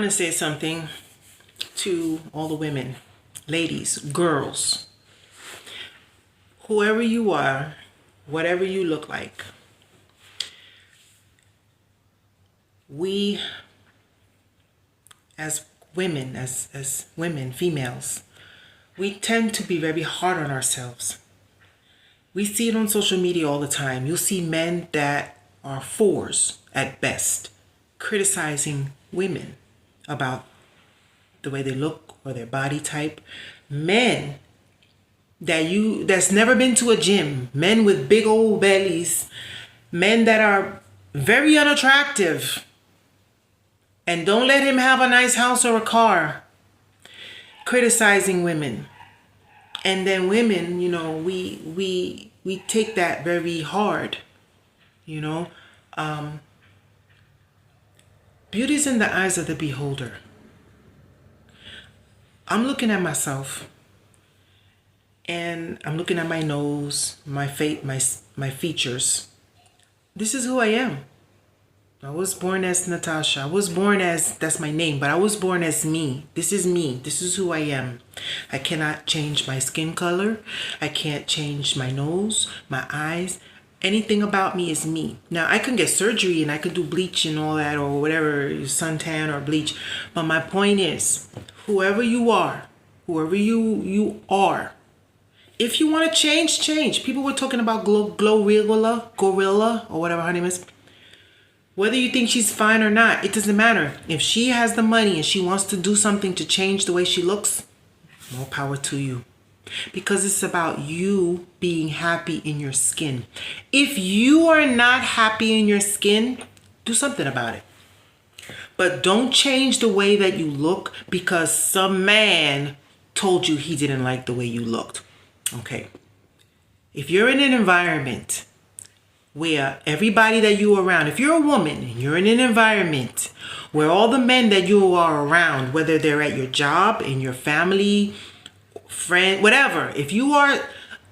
to say something to all the women, ladies, girls, whoever you are, whatever you look like. We, as women, as women, females, we tend to be very hard on ourselves. We see it on social media all the time. You'll see men that are fours at best criticizing women about the way they look or their body type. Men that's never been to a gym, men with big old bellies, men that are very unattractive, and don't let him have a nice house or a car, criticizing women. And then women, we take that very hard, Beauty's in the eyes of the beholder. I'm looking at myself, and I'm looking at my nose, my face, my features. This is who I am. I was born as Natasha. I was born as, that's my name, but I was born as me. This is me. This is who I am. I cannot change my skin color. I can't change my nose, my eyes. Anything about me is me. Now, I can get surgery and I can do bleach and all that, or whatever, suntan or bleach. But my point is, whoever you are, if you want to change. People were talking about Gorilla, or whatever her name is. Whether you think she's fine or not, it doesn't matter. If she has the money and she wants to do something to change the way she looks, more power to you. Because it's about you being happy in your skin. If you are not happy in your skin, do something about it. But don't change the way that you look because some man told you he didn't like the way you looked. Okay. If you're in an environment where everybody that you are around, if you're a woman and you're in an environment where all the men that you are around, whether they're at your job, in your family, friend, whatever, if you are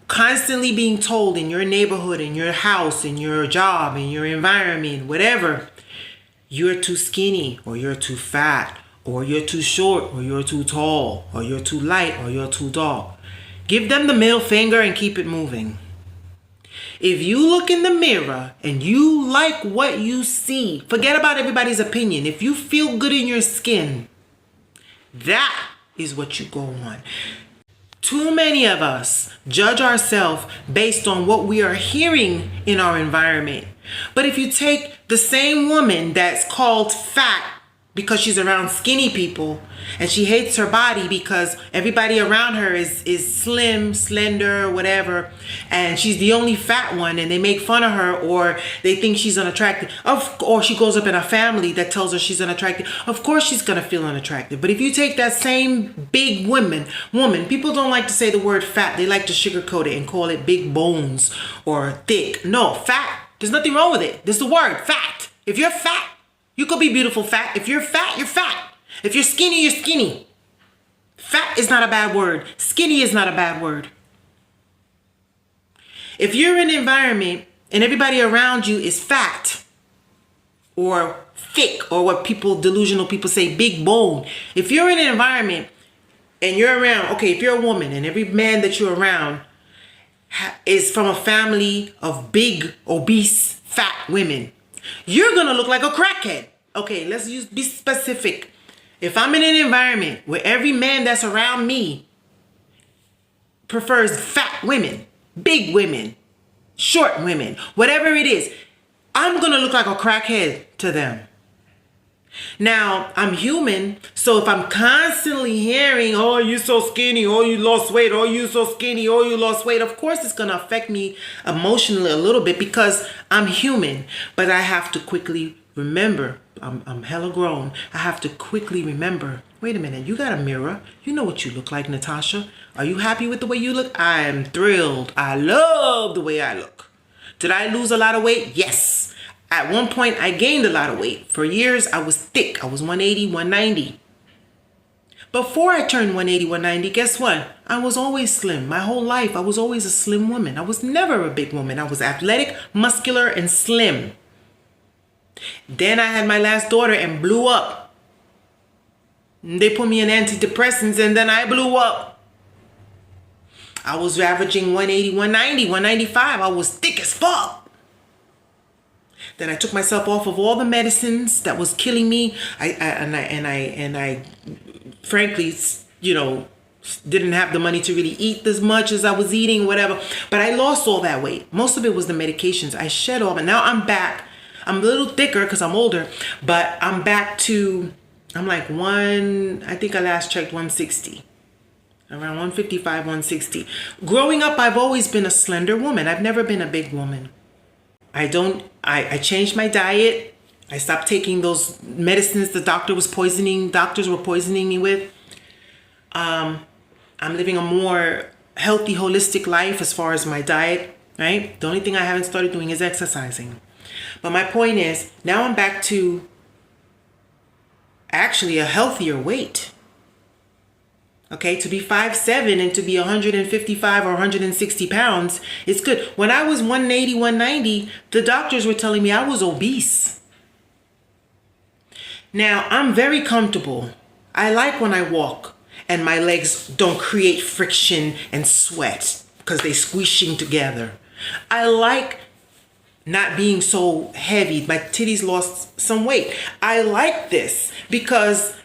constantly being told in your neighborhood, in your house, in your job, in your environment, whatever, you're too skinny, or you're too fat, or you're too short, or you're too tall, or you're too light, or you're too dark, give them the middle finger and keep it moving. If you look in the mirror and you like what you see, forget about everybody's opinion. If you feel good in your skin, that is what you go on. Too many of us judge ourselves based on what we are hearing in our environment. But if you take the same woman that's called fat because she's around skinny people, and she hates her body because everybody around her is slim, slender, whatever, and she's the only fat one, and they make fun of her, or they think she's unattractive, or she grows up in a family that tells her she's unattractive, of course she's gonna feel unattractive. But if you take that same big woman, people don't like to say the word fat, they like to sugarcoat it and call it big bones or thick. No, fat, there's nothing wrong with it. There's the word, fat. If you're fat, you could be beautiful fat. If you're fat, you're fat. If you're skinny, you're skinny. Fat is not a bad word. Skinny is not a bad word. If you're in an environment and everybody around you is fat or thick, or what delusional people say, big bone. If you're in an environment and you're around, okay, if you're a woman and every man that you're around is from a family of big, obese, fat women, you're going to look like a crackhead. Okay, be specific. If I'm in an environment where every man that's around me prefers fat women, big women, short women, whatever it is, I'm going to look like a crackhead to them. Now, I'm human, so if I'm constantly hearing, oh, you so skinny, oh, you lost weight, oh, you so skinny, oh, you lost weight, of course it's going to affect me emotionally a little bit because I'm human. But I have to quickly remember, I'm hella grown, I have to quickly remember, wait a minute, you got a mirror, you know what you look like, Natasha. Are you happy with the way you look? I am thrilled. I love the way I look. Did I lose a lot of weight? Yes. At one point, I gained a lot of weight. For years, I was thick. I was 180, 190. Before I turned 180, 190, guess what? I was always slim. My whole life, I was always a slim woman. I was never a big woman. I was athletic, muscular, and slim. Then I had my last daughter and blew up. They put me in antidepressants and then I blew up. I was averaging 180, 190, 195. I was thick as fuck. Then I took myself off of all the medicines that was killing me. I frankly, didn't have the money to really eat as much as I was eating, whatever. But I lost all that weight. Most of it was the medications. I shed off, and now I'm back. I'm a little thicker because I'm older, but I'm back to, I'm like I think I last checked 160. Around 155, 160. Growing up, I've always been a slender woman. I've never been a big woman. I changed my diet. I stopped taking those medicines the doctors were poisoning me with. I'm living a more healthy, holistic life as far as my diet, right? The only thing I haven't started doing is exercising. But my point is, now I'm back to actually a healthier weight. Okay, to be 5'7" and to be 155 or 160 pounds, it's good. When I was 180, 190, the doctors were telling me I was obese. Now, I'm very comfortable. I like when I walk and my legs don't create friction and sweat because they're squishing together. I like not being so heavy. My titties lost some weight. I like this because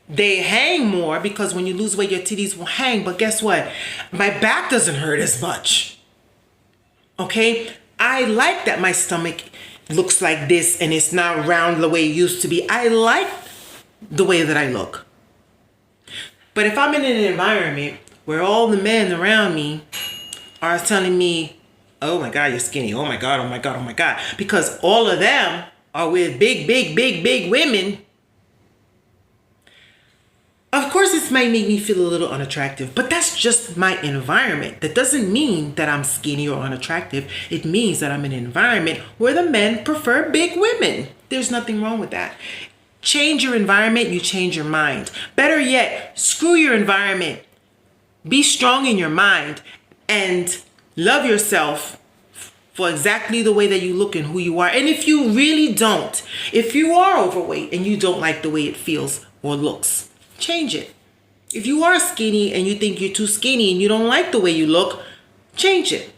they hang more, because when you lose weight, your titties will hang. But guess what? My back doesn't hurt as much. Okay? I like that my stomach looks like this and it's not round the way it used to be. I like the way that I look. But if I'm in an environment where all the men around me are telling me, oh my God, you're skinny. Oh my God, oh my God, oh my God. Because all of them are with big women. Of course, this might make me feel a little unattractive, but that's just my environment. That doesn't mean that I'm skinny or unattractive. It means that I'm in an environment where the men prefer big women. There's nothing wrong with that. Change your environment, you change your mind. Better yet, screw your environment. Be strong in your mind and love yourself for exactly the way that you look and who you are. And if you really don't, if you are overweight and you don't like the way it feels or looks, change it. If you are skinny and you think you're too skinny and you don't like the way you look, change it.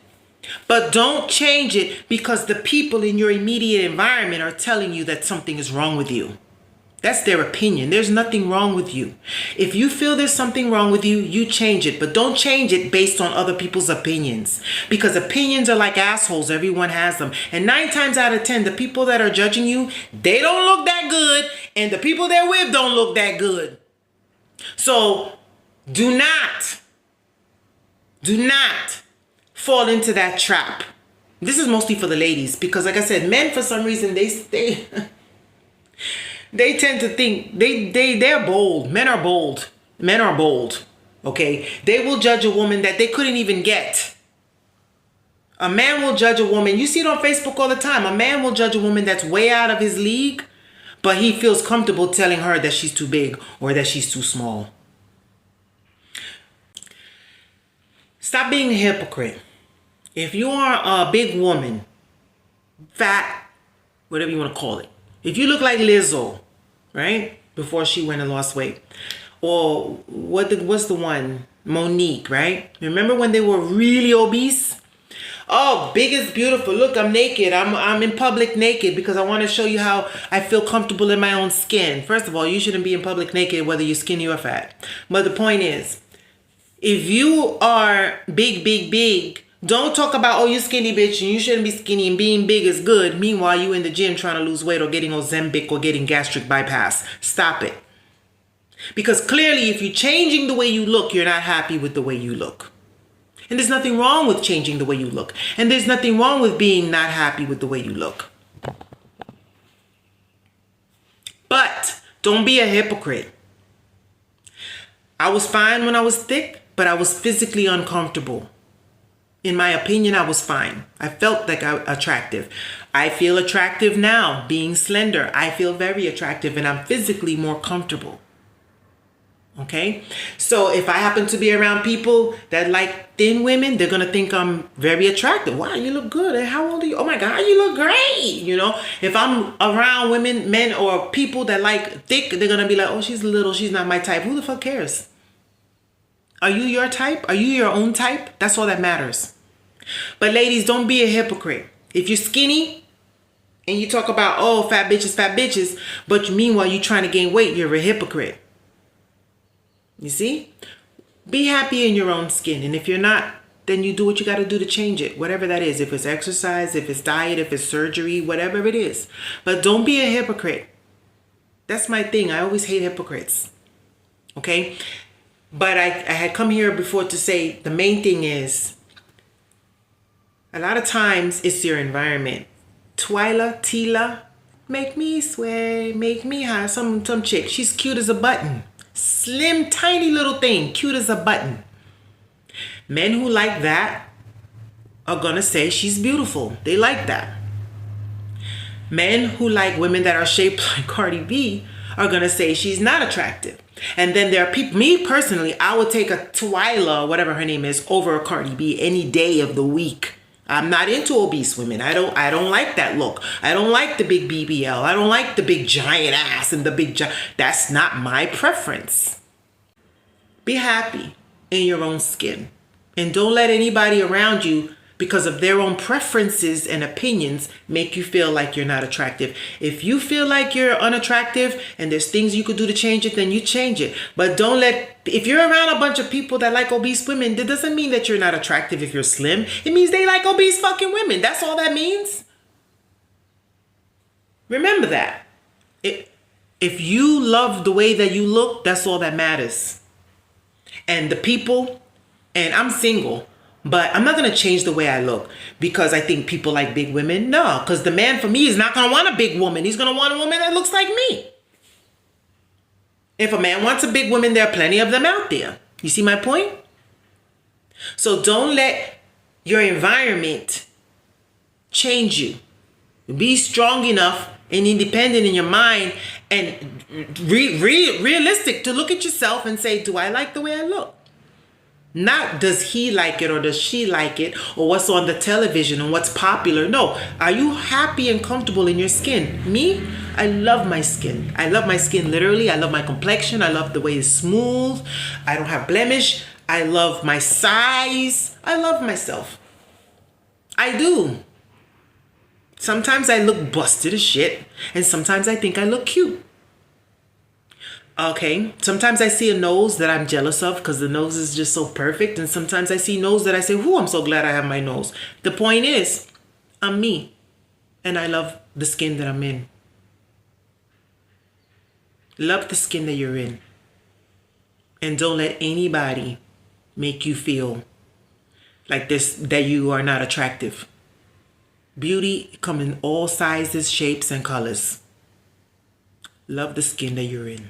But don't change it because the people in your immediate environment are telling you that something is wrong with you. That's their opinion. There's nothing wrong with you. If you feel there's something wrong with you, you change it. But don't change it based on other people's opinions. Because opinions are like assholes. Everyone has them. And 9 times out of 10, the people that are judging you, they don't look that good. And the people they're with don't look that good. So do not fall into that trap. This is mostly for the ladies. Because like I said, men, for some reason, they tend to think they're bold. Men are bold. Men are bold. Okay? They will judge a woman that they couldn't even get. A man will judge a woman. You see it on Facebook all the time. A man will judge a woman that's way out of his league, but he feels comfortable telling her that she's too big or that she's too small. Stop being a hypocrite. If you are a big woman, fat, whatever you want to call it, if you look like Lizzo, right, before she went and lost weight, or what's the one, Monique, right? Remember when they were really obese? Oh, big is beautiful. Look, I'm naked. I'm in public naked because I want to show you how I feel comfortable in my own skin. First of all, you shouldn't be in public naked whether you're skinny or fat. But the point is, if you are big, don't talk about, oh, you're skinny, bitch, and you shouldn't be skinny and being big is good. Meanwhile, you in the gym trying to lose weight or getting Ozempic or getting gastric bypass. Stop it. Because clearly, if you're changing the way you look, you're not happy with the way you look. And there's nothing wrong with changing the way you look. And there's nothing wrong with being not happy with the way you look. But don't be a hypocrite. I was fine when I was thick, but I was physically uncomfortable. In my opinion, I was fine. I felt like I was attractive. I feel attractive now, being slender. I feel very attractive and I'm physically more comfortable. Okay, so if I happen to be around people that like thin women, they're gonna think I'm very attractive. Wow, you look good. And how old are you? Oh my God, you look great. You know, if I'm around women, men, or people that like thick, they're gonna be like, oh, she's little, she's not my type. Who the fuck cares? Are you your type? Are you your own type? That's all that matters. But ladies, don't be a hypocrite. If you're skinny and you talk about, oh, fat bitches, but meanwhile you trying to gain weight, you're a hypocrite. You see? Be happy in your own skin. And if you're not, then you do what you got to do to change it. Whatever that is. If it's exercise, if it's diet, if it's surgery, whatever it is. But don't be a hypocrite. That's my thing. I always hate hypocrites. Okay? But I had come here before to say the main thing is, a lot of times it's your environment. Tila, make me sway, make me high. Some chick, she's cute as a button. Slim, tiny little thing, cute as a button. Men who like that are gonna say she's beautiful. They like that. Men who like women that are shaped like Cardi B are gonna say she's not attractive. And then there are people, me personally, I would take a Twyla, whatever her name is, over a Cardi B any day of the week. I'm not into obese women. I don't like that look. I don't like the big BBL. I don't like the big giant ass and the big that's not my preference. Be happy in your own skin. And don't let anybody around you, because of their own preferences and opinions, make you feel like you're not attractive. If you feel like you're unattractive and there's things you could do to change it, then you change it. But don't if you're around a bunch of people that like obese women, that doesn't mean that you're not attractive if you're slim. It means they like obese fucking women. That's all that means. Remember that. If you love the way that you look, that's all that matters. And the people, and I'm single, but I'm not going to change the way I look because I think people like big women. No, because the man for me is not going to want a big woman. He's going to want a woman that looks like me. If a man wants a big woman, there are plenty of them out there. You see my point? So don't let your environment change you. Be strong enough and independent in your mind and realistic to look at yourself and say, do I like the way I look? Not does he like it or does she like it or what's on the television and what's popular. No, are you happy and comfortable in your skin? Me, I love my skin. I love my skin literally. I love my complexion. I love the way it's smooth. I don't have blemish. I love my size. I love myself. I do. Sometimes I look busted as shit and sometimes I think I look cute. Okay, sometimes I see a nose that I'm jealous of because the nose is just so perfect. And sometimes I see nose that I say, whoo, I'm so glad I have my nose. The point is, I'm me. And I love the skin that I'm in. Love the skin that you're in. And don't let anybody make you feel like this, that you are not attractive. Beauty comes in all sizes, shapes, and colors. Love the skin that you're in.